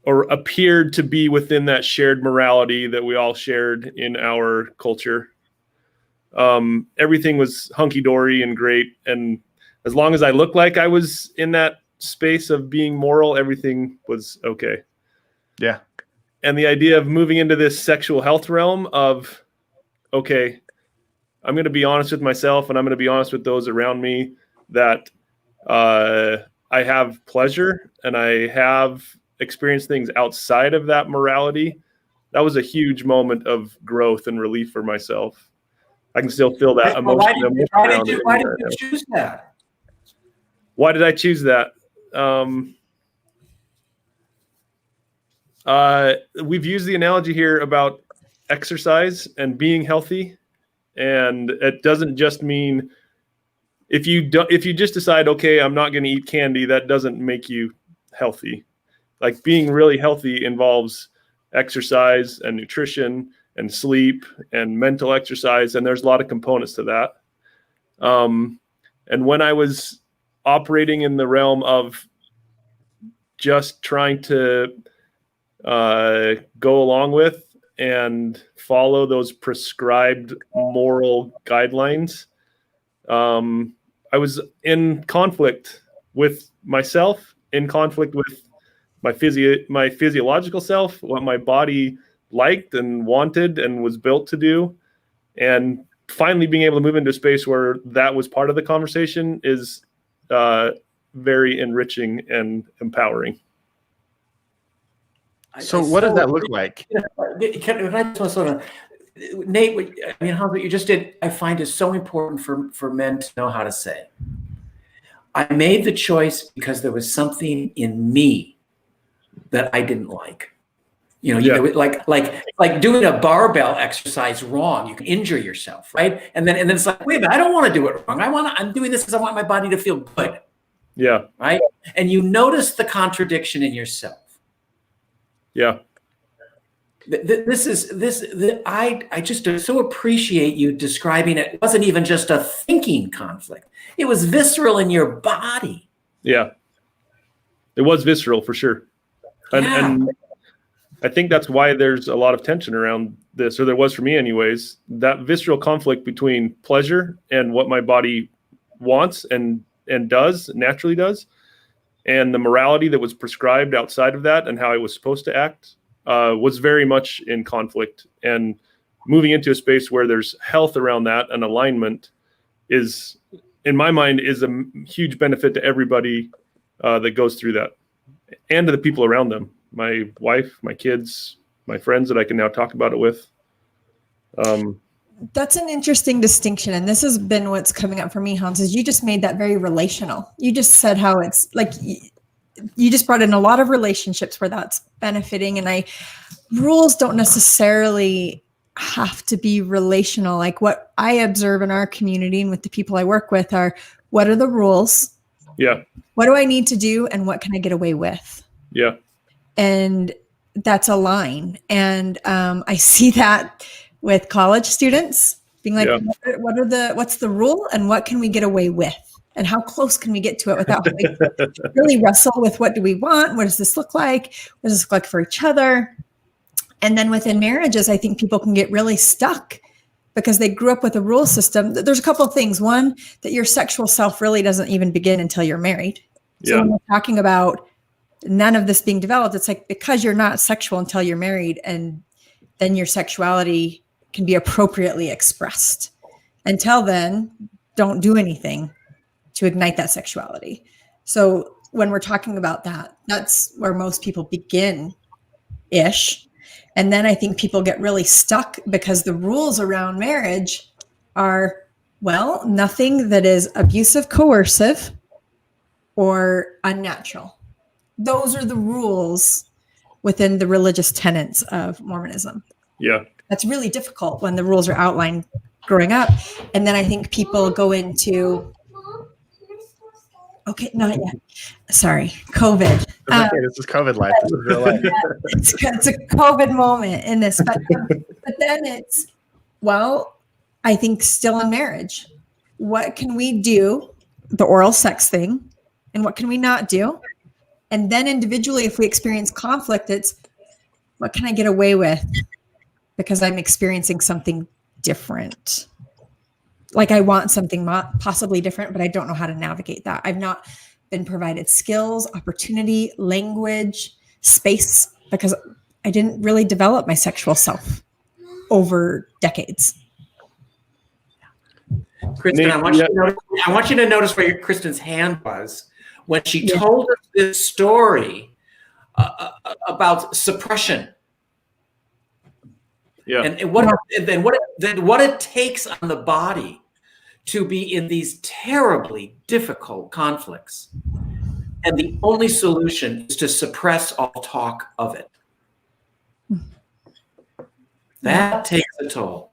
or appeared to be within that shared morality that we all shared in our culture, everything was hunky-dory and great. And as long as I looked like I was in that space of being moral, everything was okay. Yeah. And the idea of moving into this sexual health realm of, okay, I'm going to be honest with myself and I'm going to be honest with those around me that I have pleasure and I have experienced things outside of that morality. That was a huge moment of growth and relief for myself. I can still feel that emotion. Why did you choose that? Why did I choose that? We've used the analogy here about exercise and being healthy, and it doesn't just mean if you just decide, okay, I'm not going to eat candy, that doesn't make you healthy. Like, being really healthy involves exercise and nutrition and sleep and mental exercise, and there's a lot of components to that. And when I was operating in the realm of just trying to go along with and follow those prescribed moral guidelines, I was in conflict with myself, in conflict with my physiological self, what my body liked and wanted and was built to do. And finally being able to move into a space where that was part of the conversation is very enriching and empowering. So what does that look like? Can I just sort of, Nate, what you just did, I find is so important for men to know how to say. I made the choice because there was something in me that I didn't like. Like doing a barbell exercise wrong, you can injure yourself, right? And then it's like, wait a minute, I don't want to do it wrong. I'm doing this because I want my body to feel good. Yeah. Right. And you notice the contradiction in yourself. Yeah. I just so appreciate you describing it. It wasn't even just a thinking conflict. It was visceral in your body. Yeah. It was visceral for sure. And I think that's why there's a lot of tension around this, or there was for me anyways, that visceral conflict between pleasure and what my body wants and naturally does, and the morality that was prescribed outside of that and how I was supposed to act was very much in conflict. And moving into a space where there's health around that and alignment is in my mind, is a huge benefit to everybody that goes through that, and to the people around them. My wife, my kids, my friends that I can now talk about it with. That's an interesting distinction. And this has been what's coming up for me, Hans, is you just made that very relational. You just said how it's like, you just brought in a lot of relationships where that's benefiting. And rules don't necessarily have to be relational. Like what I observe in our community and with the people I work with are, what are the rules? Yeah. What do I need to do? And what can I get away with? Yeah. And that's a line. And I see that with college students being like, what's the rule and what can we get away with? And how close can we get to it without having to really wrestle with what do we want? What does this look like? What does this look like for each other? And then within marriages, I think people can get really stuck because they grew up with a rule system. There's a couple of things. One, that your sexual self really doesn't even begin until you're married. So when we're talking about none of this being developed, it's like because you're not sexual until you're married, and then your sexuality can be appropriately expressed. Until then, don't do anything to ignite that sexuality. So when we're talking about that, that's where most people begin-ish. And then I think people get really stuck because the rules around marriage are, well, nothing that is abusive, coercive, or unnatural. Those are the rules within the religious tenets of Mormonism. Yeah. That's really difficult when the rules are outlined growing up. And then I think people go into, okay, not yet. Sorry, COVID. Okay, this is COVID life. This is real life. It's a COVID moment in this. But then it's, well, I think still in marriage, what can we do? The oral sex thing. And what can we not do? And then individually, if we experience conflict, it's what can I get away with? Because I'm experiencing something different. Like I want something possibly different, but I don't know how to navigate that. I've not been provided skills, opportunity, language, space, because I didn't really develop my sexual self over decades. Kristen, I want you to notice where Kristen's hand was when she told us this story about suppression. Yeah. And what it takes on the body to be in these terribly difficult conflicts. And the only solution is to suppress all talk of it. That takes a toll.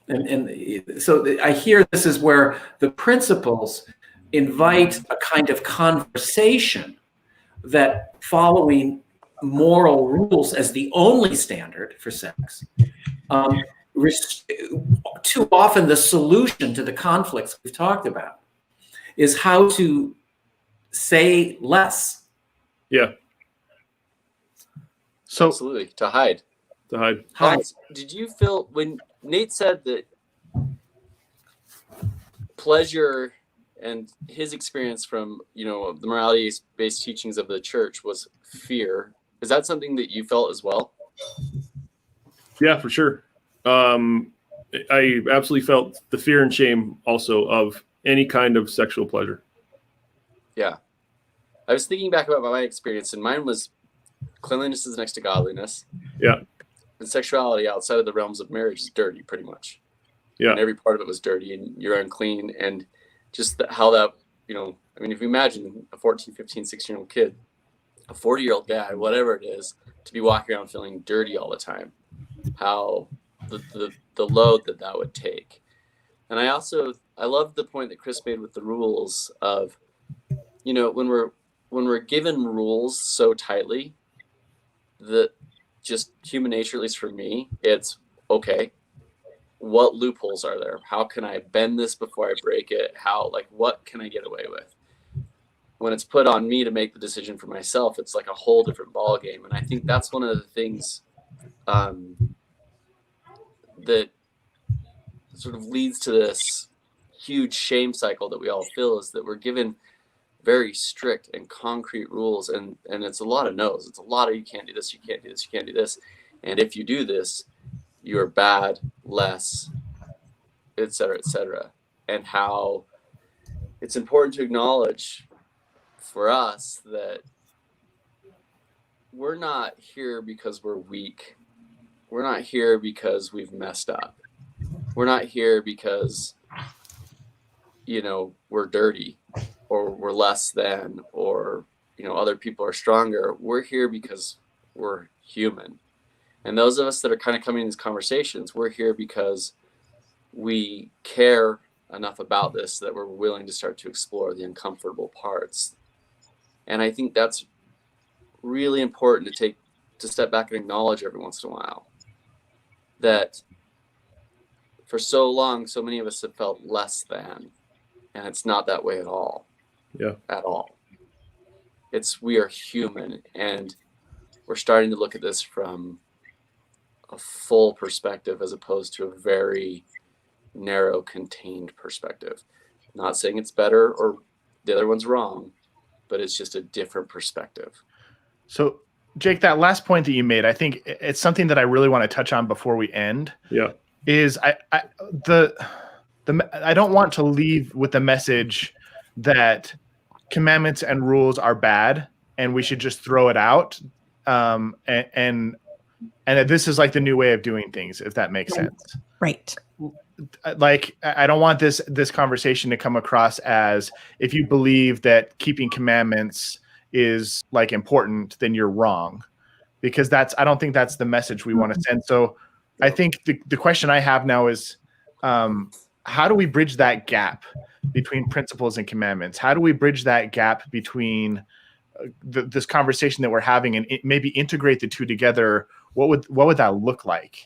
And so I hear this is where the principles invite a kind of conversation that following moral rules as the only standard for sex, too often the solution to the conflicts we've talked about is how to say less. Yeah. So absolutely, to hide. Hans, did you feel when Nate said that pleasure and his experience from, the morality-based teachings of the church was fear? Is that something that you felt as well? Yeah, for sure. I absolutely felt the fear and shame also of any kind of sexual pleasure. Yeah. I was thinking back about my experience, and mine was cleanliness is next to godliness. Yeah. And sexuality outside of the realms of marriage is dirty, pretty much. Yeah. And every part of it was dirty, and you're unclean. And just how that, if you imagine a 14, 15, 16-year-old kid, a 40-year-old guy, whatever it is, to be walking around feeling dirty all the time, how the load that would take. And I love the point that Chris made with the rules of, when we're given rules so tightly that just human nature, at least for me, it's okay, what loopholes are there? How can I bend this before I break it? What can I get away with? When it's put on me to make the decision for myself, it's like a whole different ball game. And I think that's one of the things that sort of leads to this huge shame cycle that we all feel, is that we're given very strict and concrete rules, and it's a lot of no's. It's a lot of you can't do this, you can't do this, you can't do this. And if you do this, you are bad, less, et cetera, et cetera. and how it's important to acknowledge for us that we're not here because we're weak. We're not here because we've messed up. We're not here because, we're dirty or we're less than, or, other people are stronger. We're here because we're human. And those of us that are kind of coming in these conversations, we're here because we care enough about this that we're willing to start to explore the uncomfortable parts. And I think that's really important to step back and acknowledge every once in a while that for so long, so many of us have felt less than, and it's not that way at all. Yeah. At all. We are human, and we're starting to look at this from a full perspective as opposed to a very narrow, contained perspective. Not saying it's better or the other one's wrong, but it's just a different perspective. So, Jake, that last point that you made, I think it's something that I really want to touch on before we end. Yeah. Is I don't want to leave with the message that commandments and rules are bad and we should just throw it out. And that this is like the new way of doing things, if that makes sense. Right. Like, I don't want this conversation to come across as if you believe that keeping commandments is like important, then you're wrong, because I don't think that's the message we want to send. So I think the question I have now is, how do we bridge that gap between principles and commandments? How do we bridge that gap between this conversation that we're having and maybe integrate the two together? What would that look like?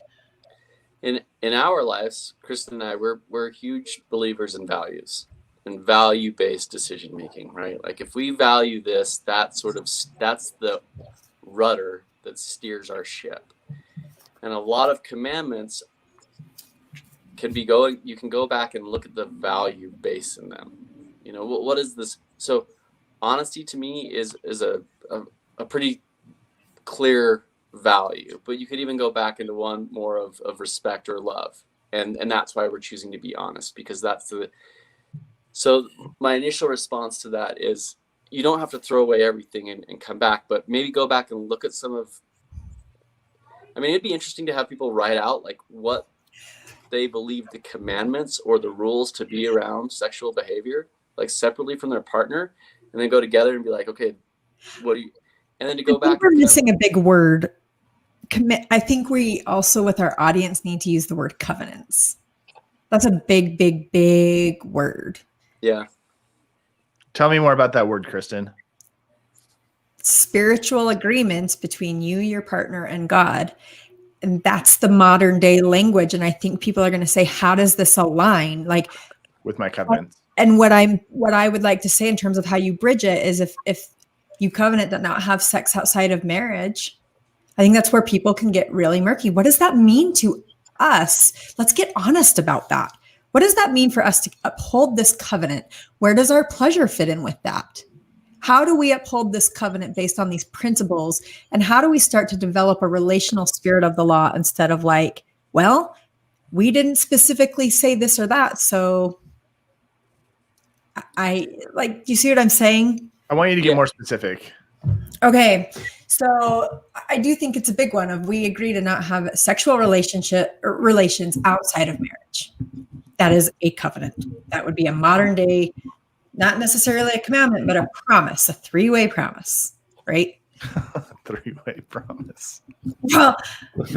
In our lives, Kristen and I, we're huge believers in values and value-based decision making, right? Like if we value this, that's the rudder that steers our ship. And a lot of commandments you can go back and look at the value base in them. What is this? So honesty to me is a pretty clear value, but you could even go back into one more of respect or love. And that's why we're choosing to be honest, because so my initial response to that is you don't have to throw away everything and come back, but maybe go back and look at it'd be interesting to have people write out like what they believe the commandments or the rules to be around sexual behavior, like separately from their partner, and then go together and be like, okay, and then to go back. We're missing a big word. I think we also, with our audience, need to use the word covenants. That's a big, big, big word. Yeah. Tell me more about that word, Kristen. Spiritual agreements between you, your partner, and God. And that's the modern day language. And I think people are going to say, how does this align? Like with my covenants. And what I would like to say in terms of how you bridge it is if you covenant to not have sex outside of marriage, I think that's where people can get really murky. What does that mean to us? Let's get honest about that. What does that mean for us to uphold this covenant? Where does our pleasure fit in with that? How do we uphold this covenant based on these principles? And how do we start to develop a relational spirit of the law instead of like, well, we didn't specifically say this or that. So you see what I'm saying? I want you to get more specific. Okay. So I do think it's a big one of we agree to not have sexual relations outside of marriage. That is a covenant. That would be a modern day, not necessarily a commandment, but a promise, a three-way promise, right? Three-way promise. Well, but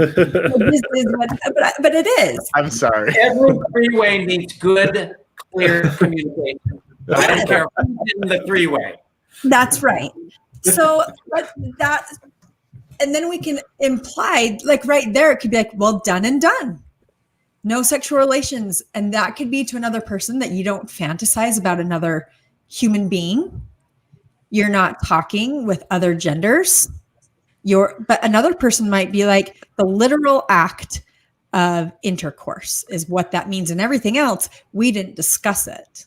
it is. I'm sorry. Every three-way needs good, clear communication. I don't care who's in the three-way. That's right. So and then we can imply, like right there, it could be like, well, done and done. No sexual relations. And that could be to another person that you don't fantasize about another human being. You're not talking with other genders. But another person might be like the literal act of intercourse is what that means. And everything else, we didn't discuss it.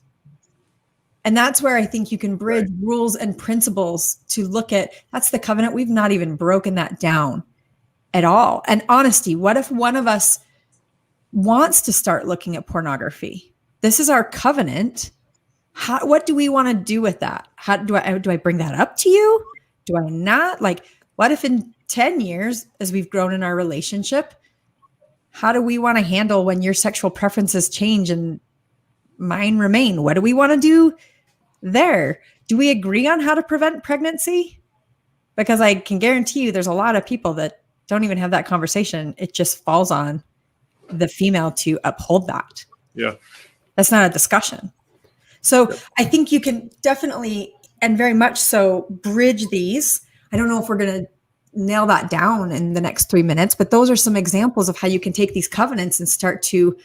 And that's where I think you can bridge rules and principles to look at, that's the covenant. We've not even broken that down at all. And honesty, what if one of us wants to start looking at pornography? This is our covenant. What do we want to do with that? How do I bring that up to you? Do I not? Like, what if in 10 years, as we've grown in our relationship, how do we want to handle when your sexual preferences change and mine remain? What do we want to do there? Do we agree on how to prevent pregnancy? Because I can guarantee you there's a lot of people that don't even have that conversation. It just falls on the female to uphold that. Yeah. That's not a discussion. So I think you can definitely, and very much so, bridge these. I don't know if we're going to nail that down in the next 3 minutes, but those are some examples of how you can take these covenants and start to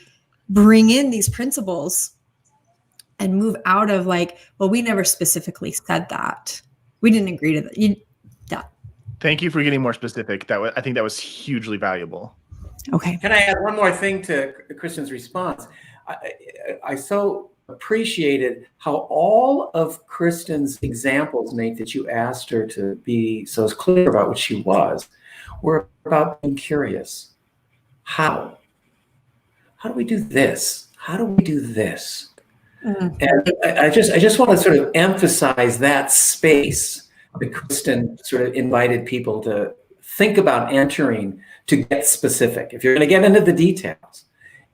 bring in these principles and move out of like, well, we never specifically said that. We didn't agree to that. Thank you for getting more specific. I think that was hugely valuable. Okay. Can I add one more thing to Kristen's response? I so appreciated how all of Kristen's examples, Nate, that you asked her to be so clear about what she was, were about being curious. How? How do we do this? How do we do this? Mm-hmm. And I just want to sort of emphasize that space that Kristen sort of invited people to think about entering to get specific. If you're going to get into the details,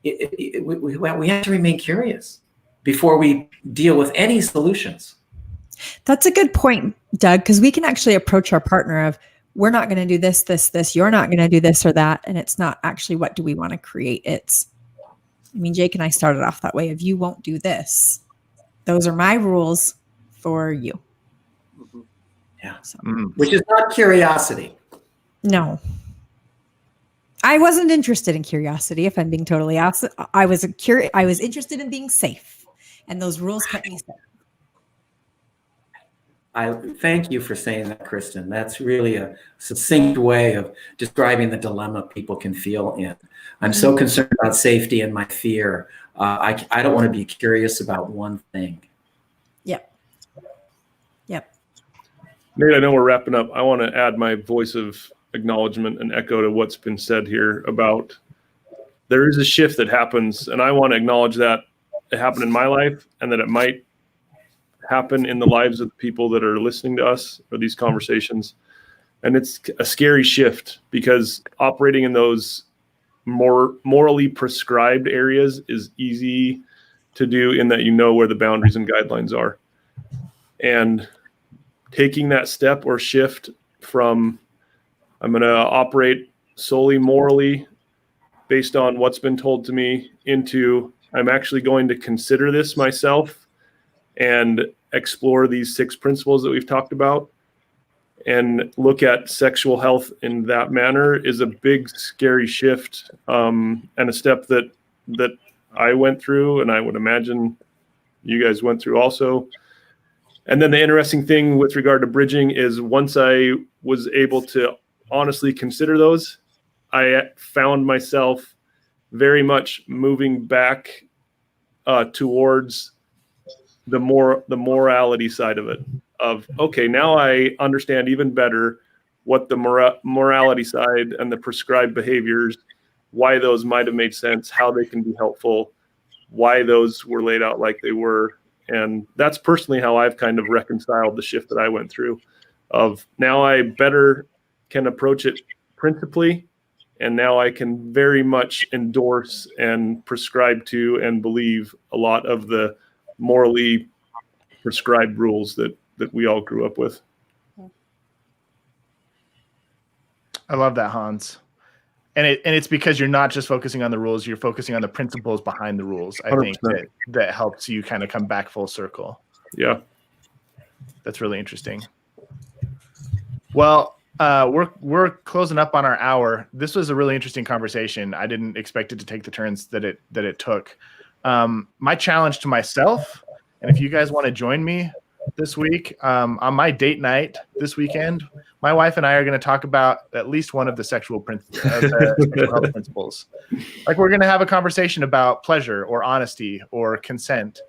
we have to remain curious before we deal with any solutions. That's a good point, Doug, because we can actually approach our partner of, we're not going to do this, you're not going to do this or that. And it's not actually what do we want to create. Jake and I started off that way of, you won't do this. Those are my rules for you. Yeah. So. Which is not curiosity. No. I wasn't interested in curiosity, if I'm being totally honest. I was interested in being safe. And those rules kept me safe. I thank you for saying that, Kristen. That's really a succinct way of describing the dilemma people can feel in. I'm so concerned about safety and my fear. I don't want to be curious about one thing. Yep. Nate, I know we're wrapping up. I want to add my voice of acknowledgement and echo to what's been said here about there is a shift that happens, and I want to acknowledge that it happened in my life and that it might happen in the lives of the people that are listening to us or these conversations. And it's a scary shift because operating in those more morally prescribed areas is easy to do in that you know where the boundaries and guidelines are. And taking that step or shift from I'm going to operate solely morally based on what's been told to me into I'm actually going to consider this myself and explore these 6 principles that we've talked about and look at sexual health in that manner is a big, scary shift and a step that I went through, and I would imagine you guys went through also. And then the interesting thing with regard to bridging is once I was able to honestly consider those, I found myself very much moving back towards the morality side of it. Of okay, now I understand even better what the morality side and the prescribed behaviors, why those might have made sense, how they can be helpful, why those were laid out like they were. And that's personally how I've kind of reconciled the shift that I went through of now I better can approach it principally. And now I can very much endorse and prescribe to and believe a lot of the morally prescribed rules that we all grew up with. I love that, Hans. And it's because you're not just focusing on the rules, you're focusing on the principles behind the rules. I 100%. Think that helps you kind of come back full circle. Yeah. That's really interesting. Well, we're closing up on our hour. This was a really interesting conversation. I didn't expect it to take the turns that it took. My challenge to myself, and if you guys want to join me this week on my date night this weekend, my wife and I are going to talk about at least one of the sexual health principles. Like we're going to have a conversation about pleasure or honesty or consent,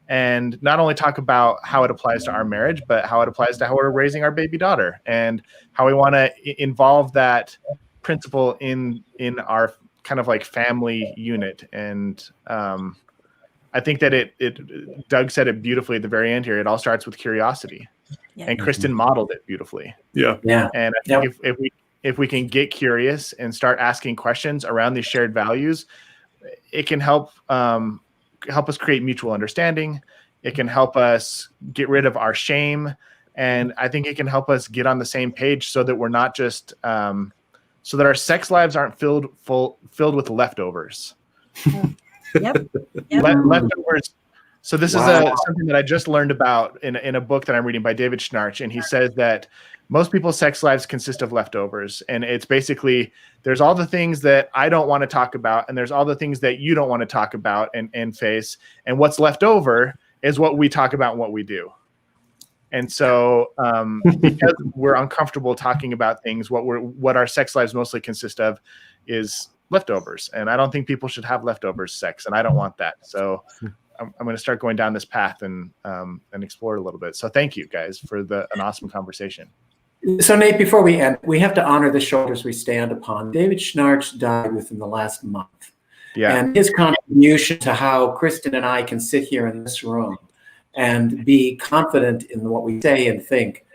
and not only talk about how it applies to our marriage, but how it applies to how we're raising our baby daughter and how we want to involve that principle in our kind of like family unit. And I think that Doug said it beautifully at the very end here. It all starts with curiosity, and Kristen modeled it beautifully. Yeah. And I think if we can get curious and start asking questions around these shared values, it can help us create mutual understanding. It can help us get rid of our shame, and I think it can help us get on the same page so that we're not just so that our sex lives aren't filled with leftovers. Leftovers. So this is something that I just learned about in a book that I'm reading by David Schnarch, and he says that most people's sex lives consist of leftovers, and it's basically there's all the things that I don't want to talk about, and there's all the things that you don't want to talk about and face, and what's left over is what we talk about and what we do. And so because we're uncomfortable talking about things, what our sex lives mostly consist of is leftovers, and I don't think people should have leftovers sex, and I don't want that. So I'm going to start going down this path and explore it a little bit. So thank you guys for an awesome conversation. So Nate, before we end, we have to honor the shoulders we stand upon. David Schnarch died within the last month. Yeah. And his contribution to how Kristen and I can sit here in this room and be confident in what we say and think.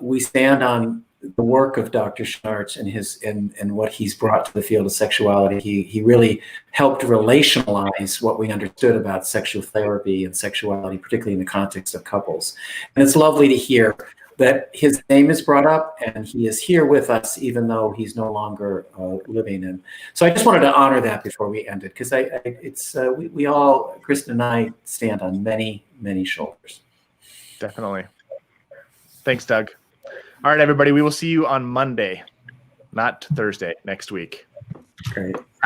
We stand on the work of Dr. Schnarch and what he's brought to the field of sexuality. He really helped relationalize what we understood about sexual therapy and sexuality, particularly in the context of couples. And it's lovely to hear that his name is brought up and he is here with us, even though he's no longer living. And so I just wanted to honor that before we ended, because we all, Kristen and I, stand on many, many shoulders. Definitely. Thanks, Doug. All right, everybody, we will see you on Monday, not Thursday, next week. Great.